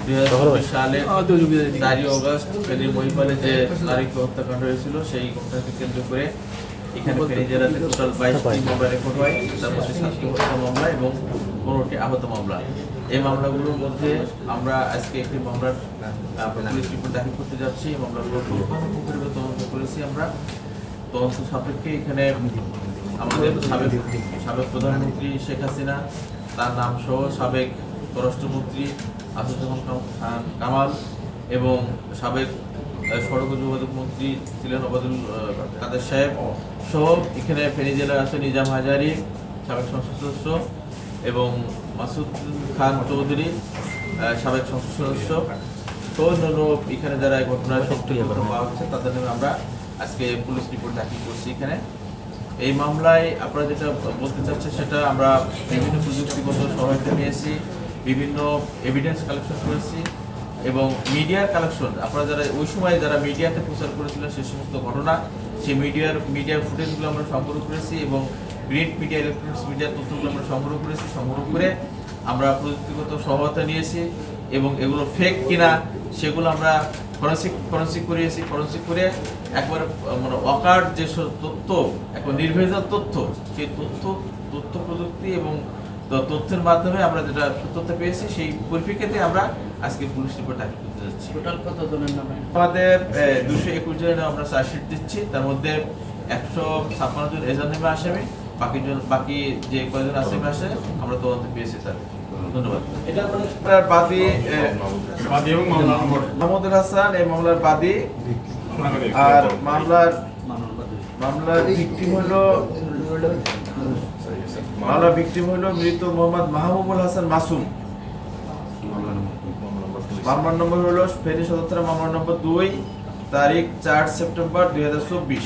2024 সালে 4 অগস্ট ফেনী মহিপালে যে নারীকে হত্যাকাণ্ড হয়েছিল সেই ঘটনাকে কেন্দ্র করে এখানে ফেনী জেলাতে টোটাল 22টি মামলা রেকর্ড হয়, তার মধ্যে 7টি হত্যা মামলা এবং 15টি আহত মামলা। এই মামলাগুলোর মধ্যে আমরা আজকে একটি মামলার পুলিশ রিপোর্ট দাখিল করতে যাচ্ছি। এই মামলাগুলো পুঙ্খানুপুঙ্খভাবে তদন্ত করেছি আমরা। তদন্ত সাপেক্ষে এখানে আমাদের সাবেক প্রধানমন্ত্রী শেখ হাসিনা, তার নাম সহ সাবেক পররাষ্ট্রমন্ত্রী আসাদুজ্জামান খান কামাল এবং সাবেক সড়ক ও যোগাযোগ মন্ত্রী ছিলেন ওবায়দুল কাদের সাহেব সহ এখানে ফেনী জেলার আছে নিজাম হাজারি, সাবেক সংসদ সদস্য, এবং মাসুদ খান চৌধুরী, সাবেক সংসদ সদস্য সহ অন্যান্য এখানে যারা এই ঘটনায় সক্রিয় পাওয়া হচ্ছে তাদের নামে আমরা আজকে পুলিশ রিপোর্ট দাখিল করছি। এখানে এই মামলায় আপনারা যেটা বলতে চাচ্ছেন সেটা আমরা বিভিন্ন প্রযুক্তিগত সহায়তা নিয়েছি, বিভিন্ন এভিডেন্স কালেকশন করেছি এবং মিডিয়ার কালেকশন, আপনারা যারা ওই সময় যারা মিডিয়াতে প্রচার করেছিলেন সেই সমস্ত ঘটনা, সেই মিডিয়ার ফুটেজগুলো আমরা সংগ্রহ করেছি এবং প্রিন্ট মিডিয়া, ইলেকট্রনিক্স মিডিয়ার তথ্যগুলো আমরা সংগ্রহ করেছি। সংগ্রহ করে আমরা প্রযুক্তিগত সহায়তা নিয়েছি এবং এগুলো ফেক কিনা সেগুলো আমরা ফরেন্সিক করিয়েছি। ফরেন্সিক করে একবার মানে অকার যে তথ্য, একবার নির্ভেজাল তথ্য, সেই তথ্য প্রযুক্তি এবং তথ্যের মাধ্যমে আমরা যেটা তথ্য পেয়েছি সেই পরিপ্রেক্ষিতে আমরা আজকে পুলিশ রিপোর্ট দাখিল করতে যাচ্ছি। টোটাল কতজনের নামে? আমাদের 221 জনের আমরা চার্জশিট দিচ্ছি, তার মধ্যে 156 জন এজাহার নামে আসামি, বাকি যে কয়জন আসামি আসে আমরা তদন্ত পেয়েছি স্যার। ধন্যবাদ। এটার বাদী মাহমুদুল হাসান এই মামলার বাদী, আর মামলার ভিকটিম হলো মৃত মোহাম্মদ মাহবুবুল হাসান মাসুম। মামলার নম্বর হলো ফেনী সদর থানা মামলা নম্বর 2, তারিখ 4 সেপ্টেম্বর 2024।